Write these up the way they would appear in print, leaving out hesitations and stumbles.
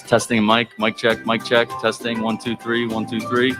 Testing mic check, testing 1 2 3 1 2 3.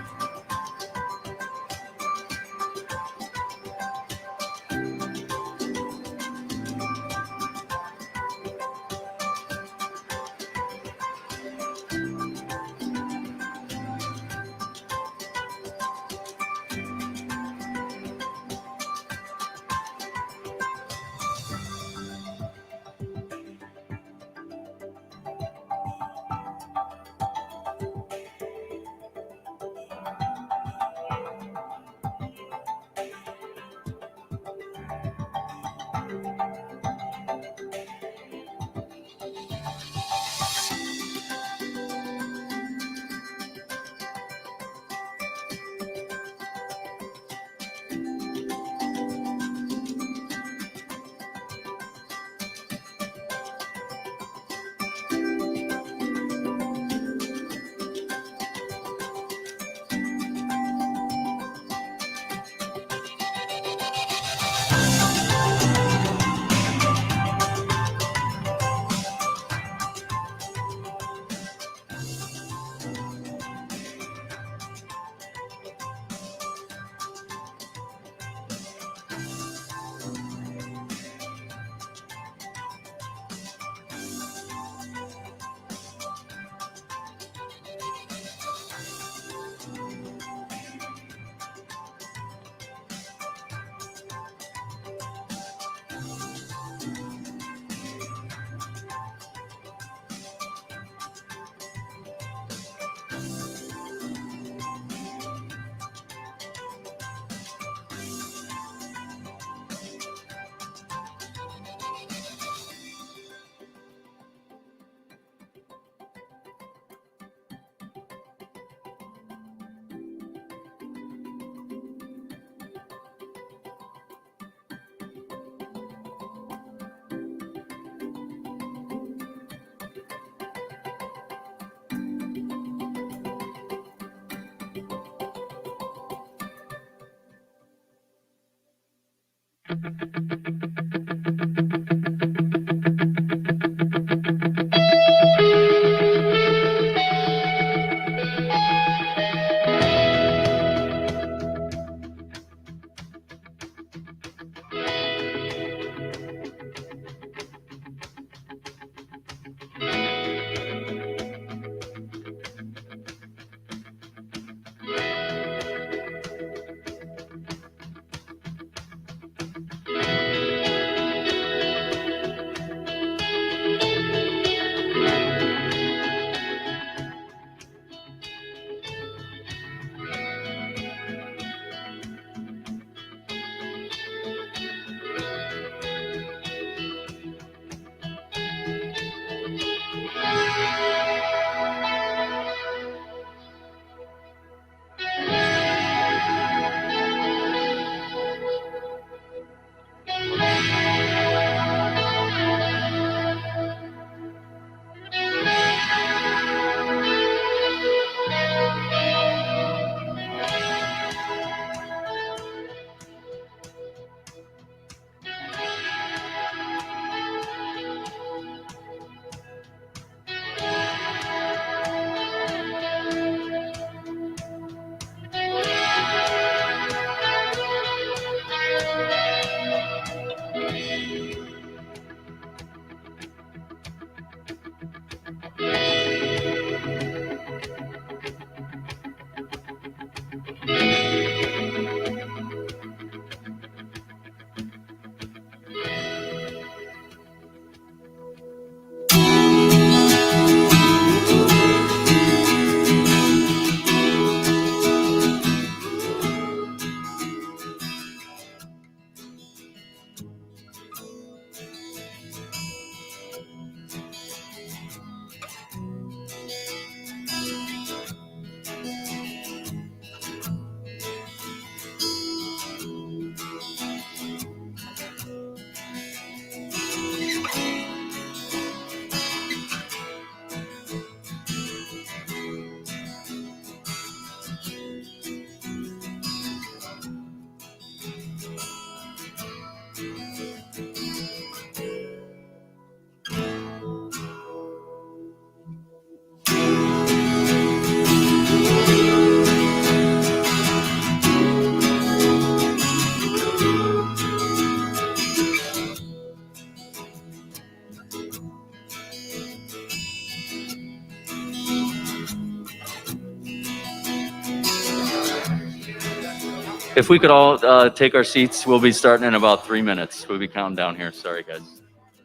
If we could all take our seats, we'll be starting in about 3 minutes. We'll be counting down here. Sorry, guys.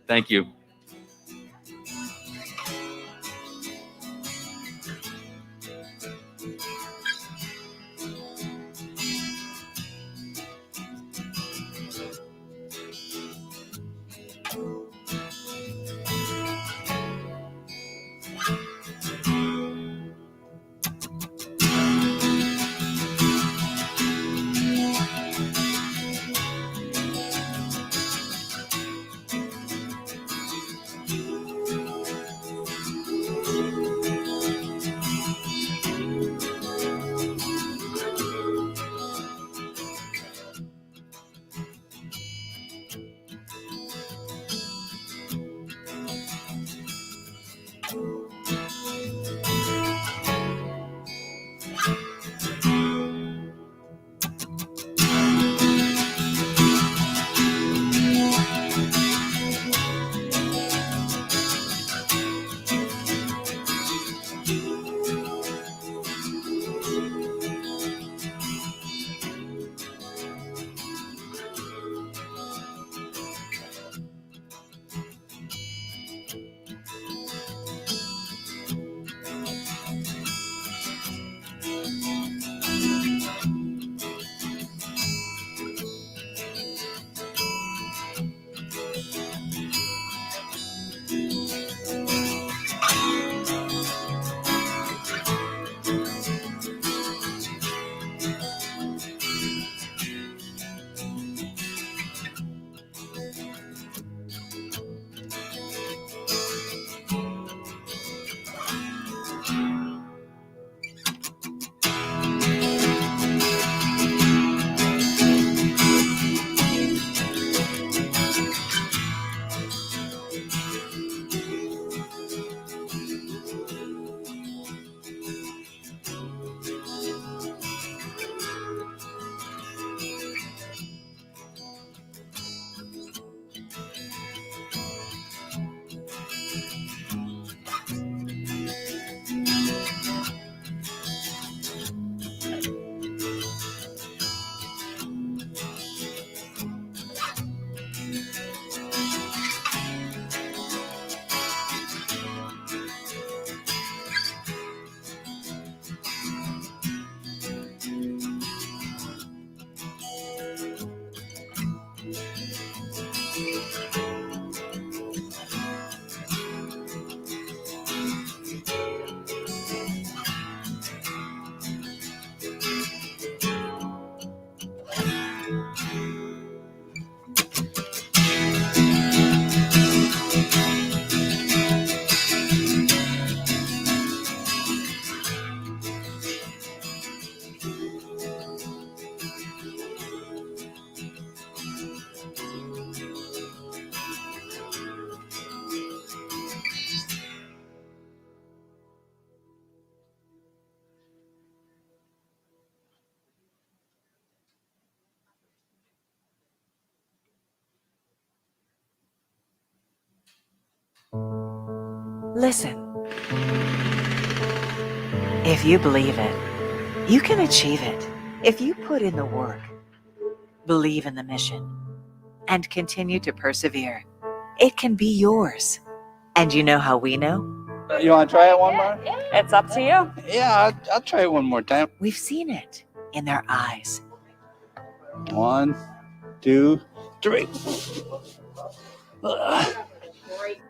Thank you. Listen. If you believe it, you can achieve it. If you put in the work, believe in the mission, and continue to persevere, it can be yours. And you know how we know? You want to try it one more? It's up to you. Yeah, I'll try it one more time. We've seen it in their eyes. 1, 2, 3.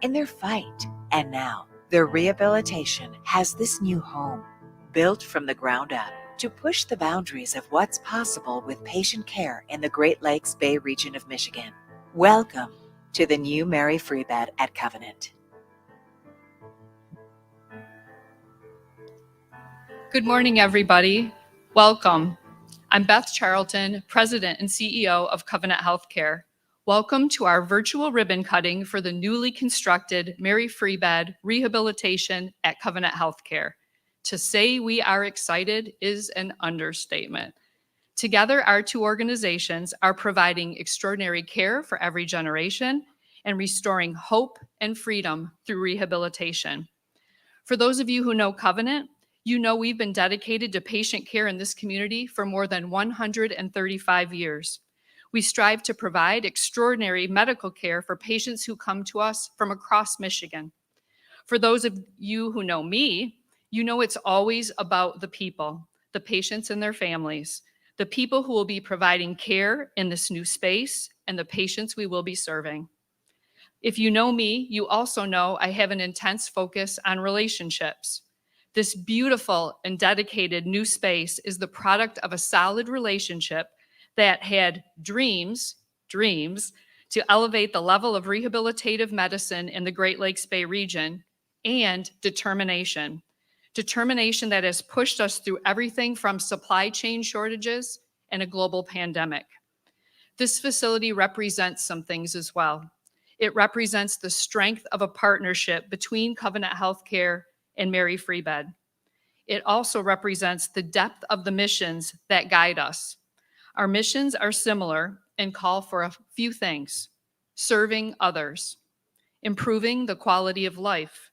In their fight. And now, their rehabilitation has this new home, built from the ground up to push the boundaries of what's possible with patient care in the Great Lakes Bay region of Michigan. Welcome to the new Mary Free Bed at Covenant. Good morning, everybody. Welcome. I'm Beth Charlton, President and CEO of Covenant Healthcare. Welcome to our virtual ribbon cutting for the newly constructed Mary Free Bed Rehabilitation at Covenant Healthcare. To say we are excited is an understatement. Together, our two organizations are providing extraordinary care for every generation and restoring hope and freedom through rehabilitation. For those of you who know Covenant, You know we've been dedicated to patient care in this community for more than 135 years. We strive to provide extraordinary medical care for patients who come to us from across Michigan. For those of you who know me, you know it's always about the people, the patients and their families, the people who will be providing care in this new space, and the patients we will be serving. If you know me, you also know I have an intense focus on relationships. This beautiful and dedicated new space is the product of a solid relationship that had dreams to elevate the level of rehabilitative medicine in the Great Lakes Bay region, and determination. Determination that has pushed us through everything from supply chain shortages and a global pandemic. This facility represents some things as well. It represents the strength of a partnership between Covenant Healthcare and Mary Free Bed. It also represents the depth of the missions that guide us. Our missions are similar and call for a few things: serving others, improving the quality of life,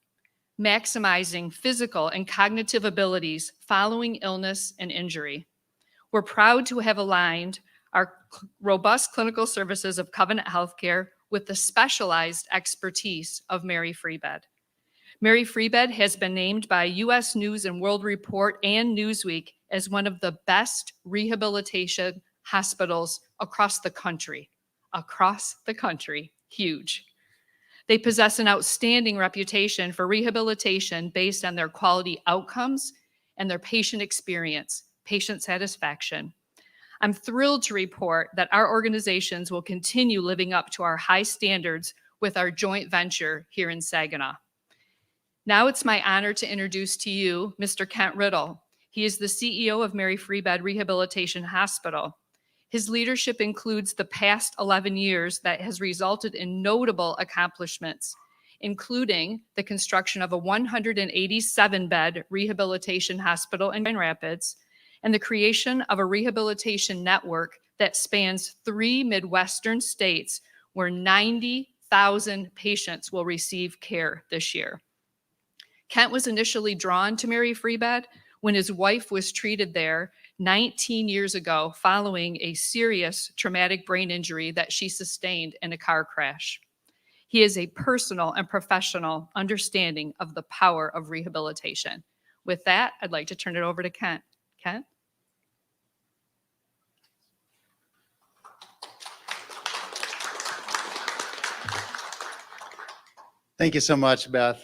maximizing physical and cognitive abilities following illness and injury. We're proud to have aligned our robust clinical services of Covenant Healthcare with the specialized expertise of Mary Free Bed. Mary Free Bed has been named by U.S. News and World Report and Newsweek as one of the best rehabilitation hospitals across the country. Across the country, huge. They possess an outstanding reputation for rehabilitation based on their quality outcomes and their patient experience, patient satisfaction. I'm thrilled to report that our organizations will continue living up to our high standards with our joint venture here in Saginaw. Now it's my honor to introduce to you Mr. Kent Riddle. He is the CEO of Mary Free Bed Rehabilitation Hospital. His leadership includes the past 11 years that has resulted in notable accomplishments, including the construction of a 187-bed rehabilitation hospital in Grand Rapids and the creation of a rehabilitation network that spans 3 Midwestern states where 90,000 patients will receive care this year. Kent was initially drawn to Mary Free Bed when his wife was treated there 19 years ago following a serious traumatic brain injury that she sustained in a car crash. He has a personal and professional understanding of the power of rehabilitation. With that, I'd like to turn it over to Kent. Kent? Thank you so much, Beth.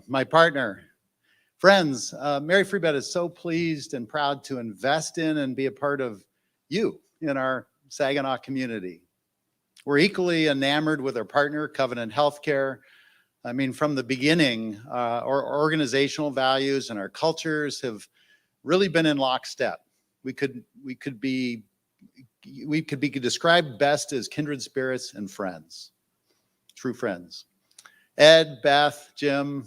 My partner, friends, Mary Free Bed is so pleased and proud to invest in and be a part of you in our Saginaw community. We're equally enamored with our partner, Covenant Healthcare. I mean, from the beginning, our organizational values and our cultures have really been in lockstep. We could be described best as kindred spirits and friends, true friends. Ed, Beth, Jim,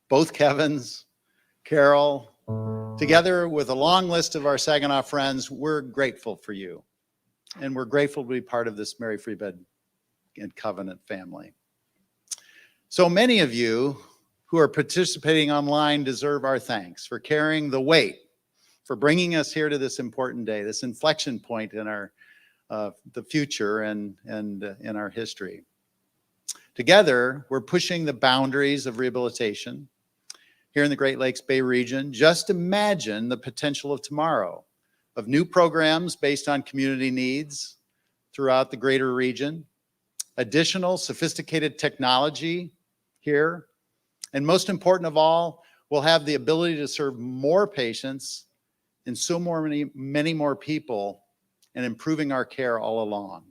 both Kevins, Carol, together with a long list of our Saginaw friends, we're grateful for you. And we're grateful to be part of this Mary Free Bed and Covenant family. So many of you who are participating online deserve our thanks for carrying the weight, for bringing us here to this important day, this inflection point in our the future and in our history. Together, we're pushing the boundaries of rehabilitation here in the Great Lakes Bay region. Just imagine the potential of tomorrow, of new programs based on community needs throughout the greater region, additional sophisticated technology here, and most important of all, we'll have the ability to serve more patients and so many more people, and improving our care all along,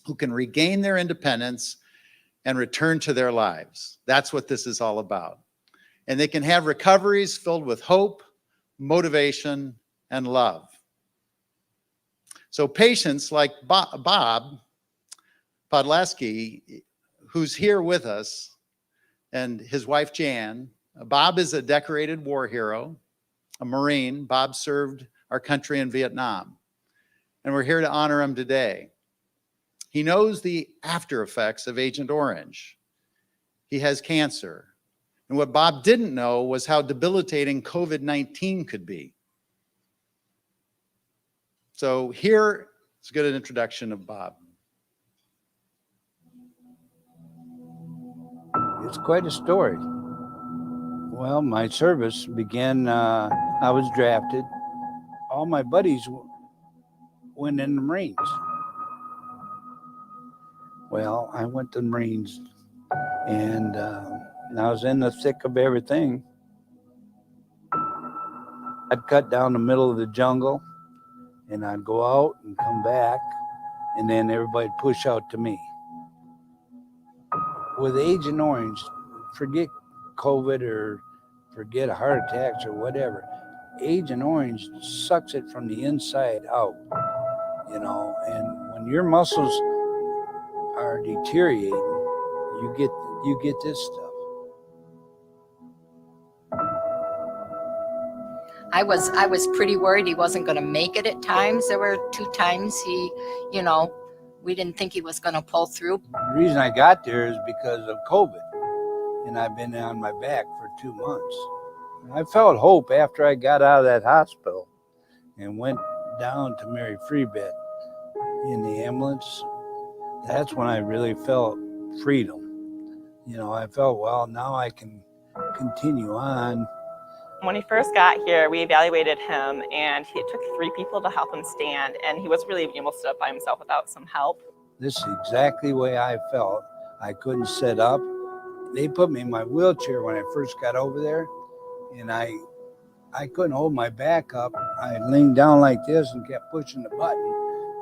who can regain their independence and return to their lives. That's what this is all about. And they can have recoveries filled with hope, motivation, and love. So patients like Bob Podleski, who's here with us, and his wife Jan. Bob is a decorated war hero, a Marine. Bob served our country in Vietnam, and we're here to honor him today. He knows the after effects of Agent Orange. He has cancer. And what Bob didn't know was how debilitating COVID-19 could be. So here, let's get an introduction of Bob. It's quite a story. Well, my service began, I was drafted. All my buddies went in the Marines. Well, I went to the Marines, and I was in the thick of everything. I'd cut down the middle of the jungle, and I'd go out and come back, and then everybody'd push out to me. With Agent Orange, forget COVID or forget heart attacks or whatever. Agent Orange sucks it from the inside out, you know, and when your muscles are deteriorating, you get this stuff. I was pretty worried he wasn't going to make it at times. There were 2 times he, we didn't think he was going to pull through. The reason I got there is because of COVID, and I've been on my back for 2 months. I felt hope after I got out of that hospital and went down to Mary Free Bed in the ambulance. That's when I really felt freedom. You know, I felt, well, now I can continue on. When he first got here, we evaluated him, and it took 3 people to help him stand, and he wasn't really able to sit up by himself without some help. This is exactly the way I felt. I couldn't sit up. They put me in my wheelchair when I first got over there, and I couldn't hold my back up. I leaned down like this and kept pushing the button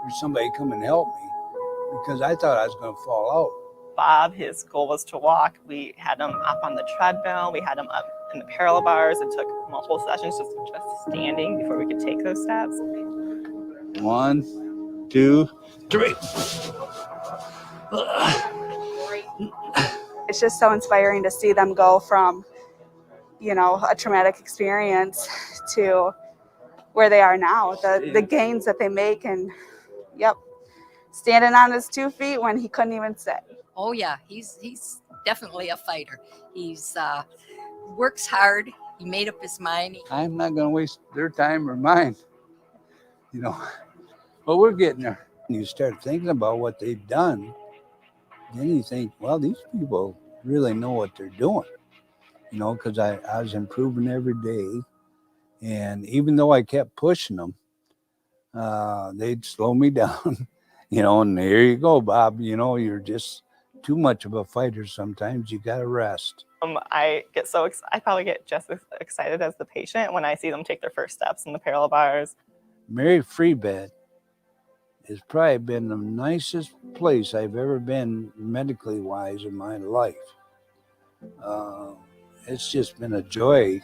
for somebody to come and help me because I thought I was going to fall out. Bob, his goal was to walk. We had him up on the treadmill. We had him up in the parallel bars. It took multiple sessions just standing before we could take those steps. 1, 2, 3. It's just so inspiring to see them go from, a traumatic experience to where they are now, the gains that they make, and standing on his 2 feet when he couldn't even sit. Oh yeah, he's definitely a fighter. He's works hard. He made up his mind. I'm not going to waste their time or mine, but we're getting there. You start thinking about what they've done, then you think, well, these people really know what they're doing, because I was improving every day. And even though I kept pushing them, they'd slow me down, and there you go, Bob, you're just too much of a fighter sometimes. You got to rest. I probably get just as excited as the patient when I see them take their first steps in the parallel bars. Mary Free Bed has probably been the nicest place I've ever been medically wise in my life. It's just been a joy.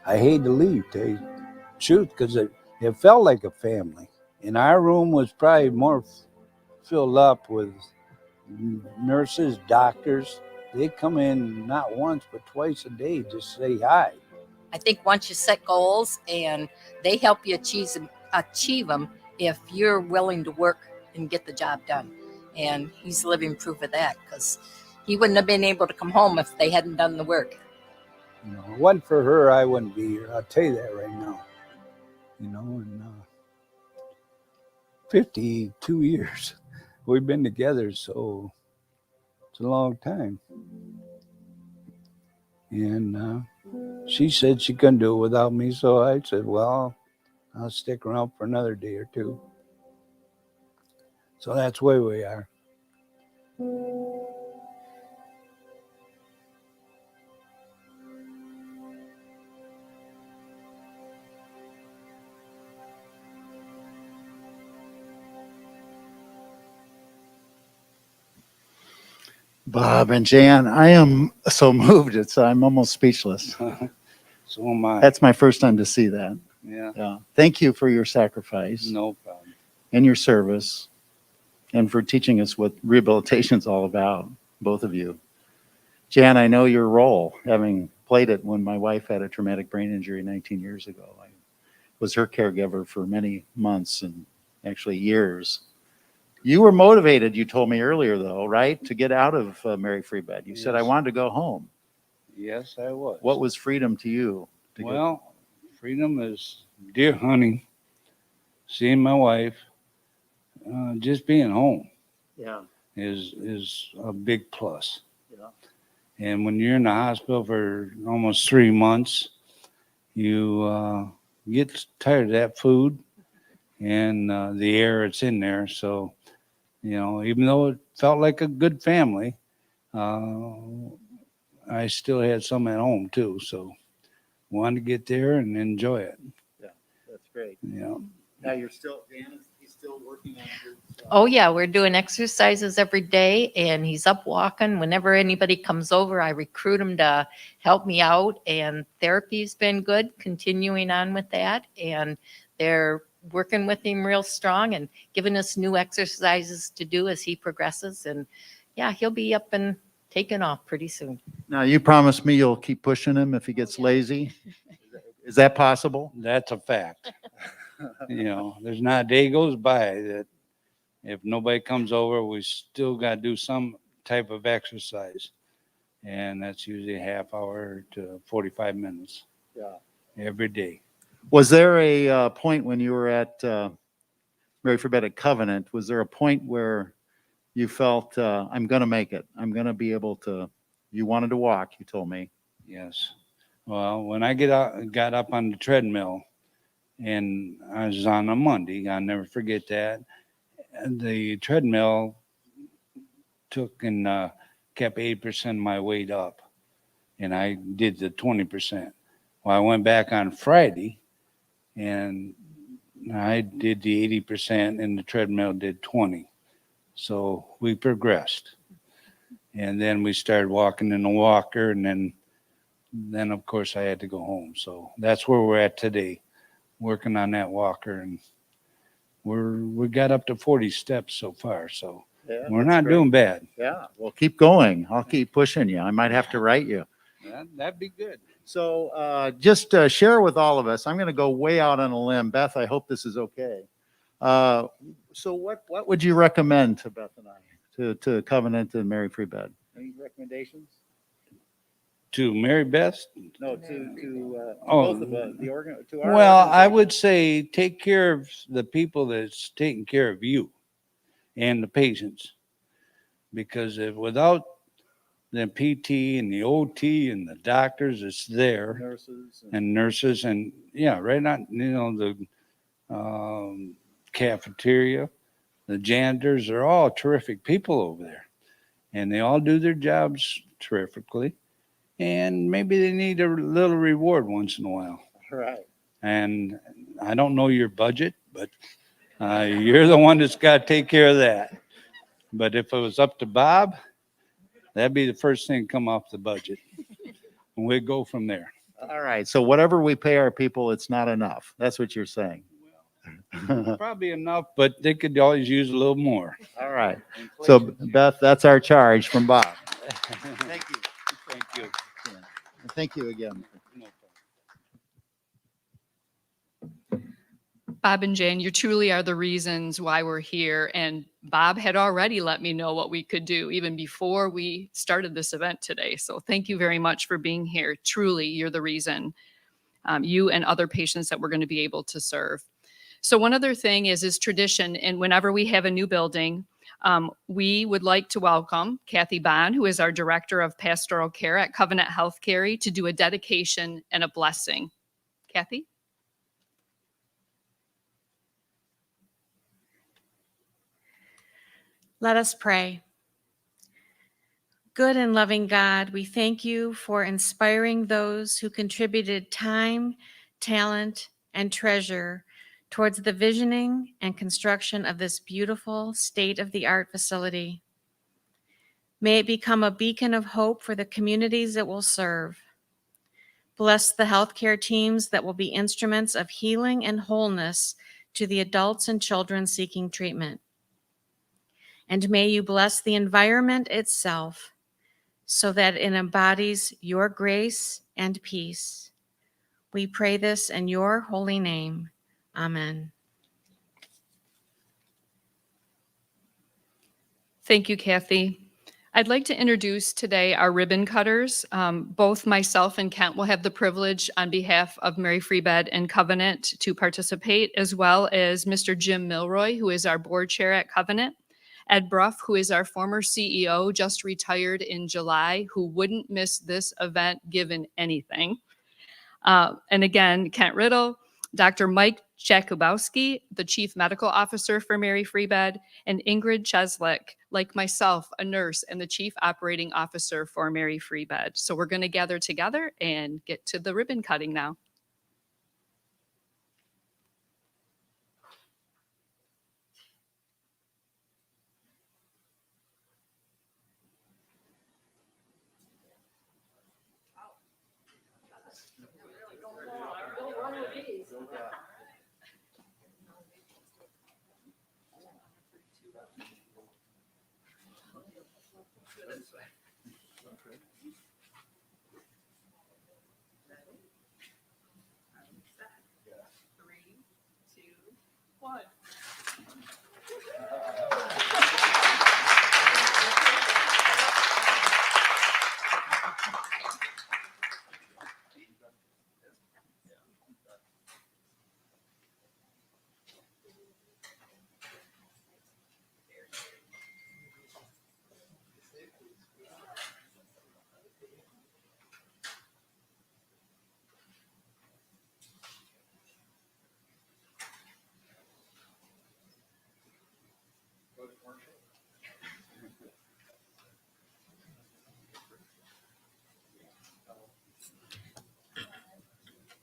I hate to leave, tell you the truth, because it felt like a family. And our room was probably more filled up with nurses, doctors. They come in not once, but twice a day, just say hi. I think once you set goals and they help you achieve them if you're willing to work and get the job done. And he's living proof of that, because he wouldn't have been able to come home if they hadn't done the work. If it wasn't for her, I wouldn't be here. I'll tell you that right now. And 52 years we've been together, so it's a long time. And she said she couldn't do it without me, so I said, well, I'll stick around for another day or two. So that's where we are. Bob and Jan, I am so moved. I'm almost speechless. So am I. That's my first time to see that. Yeah. Thank you for your sacrifice No problem. and your service, and for teaching us what rehabilitation is all about, both of you. Jan, I know your role, having played it when my wife had a traumatic brain injury 19 years ago. I was her caregiver for many months and actually years. You were motivated, you told me earlier, though, right, to get out of Mary Free Bed. You said, I wanted to go home. Yes, I was. What was freedom to you? To get- Well, freedom is deer hunting, seeing my wife, just being home yeah, is a big plus. yeah, And when you're in the hospital for almost 3 months, you get tired of that food and the air that's in there. So, even though it felt like a good family, uh, I still had some at home too. So, wanted to get there and enjoy it. yeah. That's great. Yeah. Now you're still, Dan, he's still working on his. Oh, yeah, we're doing exercises every day and he's up walking. Whenever anybody comes over, I recruit him to help me out. And therapy's been good, continuing on with that. And they're working with him real strong and giving us new exercises to do as he progresses. And yeah, he'll be up and taking off pretty soon. Now you promised me you'll keep pushing him if he gets lazy. Is that possible? That's a fact. There's not a day goes by that if nobody comes over, we still got to do some type of exercise. And that's usually a half hour to 45 minutes. Yeah. Every day. Was there a point when you were at Mary Forbed at Covenant? Was there a point where you felt I'm going to make it? I'm going to be able to. You wanted to walk. You told me. Yes. Well, when I got up on the treadmill, and I was on a Monday, I'll never forget that. And the treadmill took and kept 8% of my weight up, and I did the 20%. Well, I went back on Friday, and I did the 80%, and the treadmill did 20. So we progressed, and then we started walking in the walker, and then of course I had to go home. So that's where we're at today, working on that walker, and we got up to 40 steps so far. So Yeah, we're that's not great. doing bad. Yeah. Well, keep going. I'll keep pushing you. I might have to write you. That'd be good. So just share with all of us. I'm going to go way out on a limb. Beth, I hope this is okay. So what would you recommend to Beth and I, to Covenant and Mary Free Bed? Any recommendations? To Mary Beth? No, to Oh, both of us, to our Well, I organization. would say take care of the people that's taking care of you and the patients. Because without the PT and the OT and the doctors that's there Nurses. and nurses and right on, the cafeteria, the janitors are all terrific people over there. And they all do their jobs terrifically. And maybe they need a little reward once in a while. Right. And I don't know your budget, but you're the one that's got to take care of that. But if it was up to Bob, that'd be the first thing to come off the budget. And we'd go from there. All right. So whatever we pay our people, it's not enough. That's what you're saying. Probably enough, but they could always use a little more. All right. So Beth, that's our charge from Bob. Thank you. Thank you. Thank you again. Bob and Jane, you truly are the reasons why we're here. And Bob had already let me know what we could do even before we started this event today. So thank you very much for being here. Truly, you're the reason, you and other patients that we're going to be able to serve. So one other thing is tradition. And whenever we have a new building, we would like to welcome Kathy Bond, who is our Director of Pastoral Care at Covenant Healthcare, to do a dedication and a blessing. Kathy? Let us pray. Good and loving God, we thank you for inspiring those who contributed time, talent, and treasure towards the visioning and construction of this beautiful state-of-the-art facility. May it become a beacon of hope for the communities it will serve. Bless the healthcare teams that will be instruments of healing and wholeness to the adults and children seeking treatment. And may you bless the environment itself so that it embodies your grace and peace. We pray this in your holy name. Amen. Thank you, Kathy. I'd like to introduce today our ribbon cutters. Both myself and Kent will have the privilege on behalf of Mary Free Bed and Covenant to participate, as well as Mr. Jim Milroy, who is our board chair at Covenant, Ed Bruff, who is our former CEO, just retired in July, who wouldn't miss this event given anything. And again, Kent Riddle, Dr. Mike Jakubowski, the Chief Medical Officer for Mary Free Bed, and Ingrid Cheslick, like myself, a nurse and the Chief Operating Officer for Mary Free Bed. So we're going to gather together and get to the ribbon cutting now.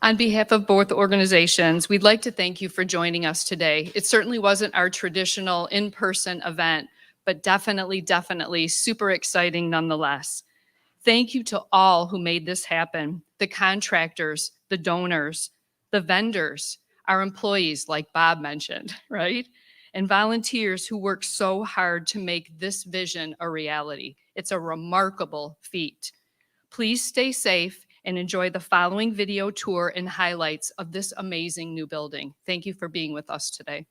On behalf of both organizations, we'd like to thank you for joining us today. It certainly wasn't our traditional in-person event, but definitely super exciting nonetheless. Thank you to all who made this happen, the contractors, the donors, the vendors, our employees, like Bob mentioned, right? And volunteers who work so hard to make this vision a reality. It's a remarkable feat. Please stay safe and enjoy the following video tour and highlights of this amazing new building. Thank you for being with us today.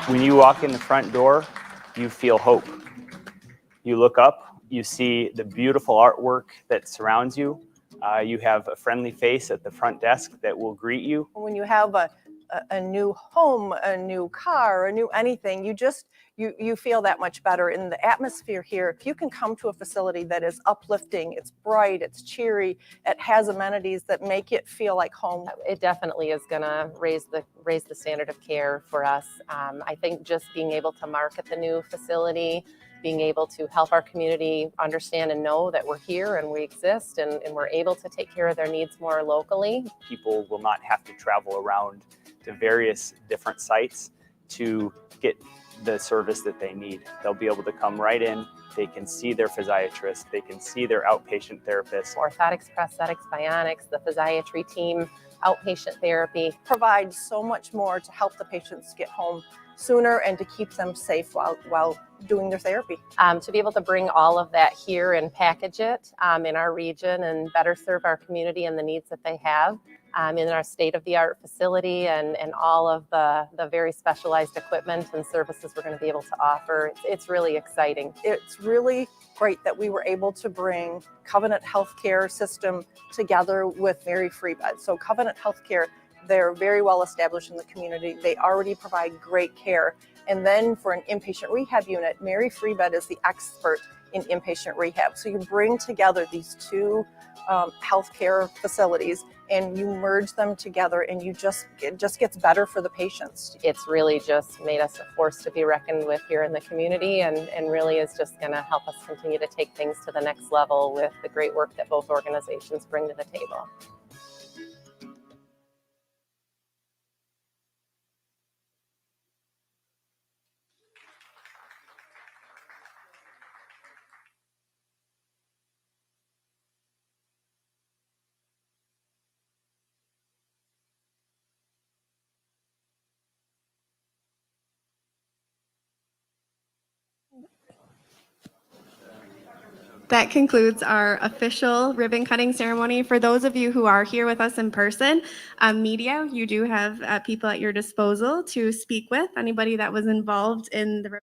When you walk in the front door, you feel hope. You look up, you see the beautiful artwork that surrounds you. You have a friendly face at the front desk that will greet you. When you have a new home, a new car, a new anything, you feel that much better in the atmosphere here. If you can come to a facility that is uplifting, it's bright, it's cheery, it has amenities that make it feel like home. It definitely is going to raise the standard of care for us. I think just being able to market the new facility, being able to help our community understand and know that we're here and we exist and we're able to take care of their needs more locally. People will not have to travel around to various different sites to get the service that they need. They'll be able to come right in. They can see their physiatrist. They can see their outpatient therapist. Orthotics, prosthetics, bionics, the physiatry team, outpatient therapy. Provide so much more to help the patients get home sooner and to keep them safe while doing their therapy. To be able to bring all of that here and package it in our region and better serve our community and the needs that they have in our state-of-the-art facility and all of the very specialized equipment and services we're going to be able to offer. It's really exciting. It's really great that we were able to bring Covenant Healthcare system together with Mary Free Bed. So Covenant Healthcare, they're very well established in the community. They already provide great care. And then for an inpatient rehab unit, Mary Free Bed is the expert in inpatient rehab. So you bring together these two healthcare facilities and you merge them together and it just gets better for the patients. It's really just made us a force to be reckoned with here in the community and really is just going to help us continue to take things to the next level with the great work that both organizations bring to the table. That concludes our official ribbon cutting ceremony. For those of you who are here with us in person, media, you do have people at your disposal to speak with, anybody that was involved in the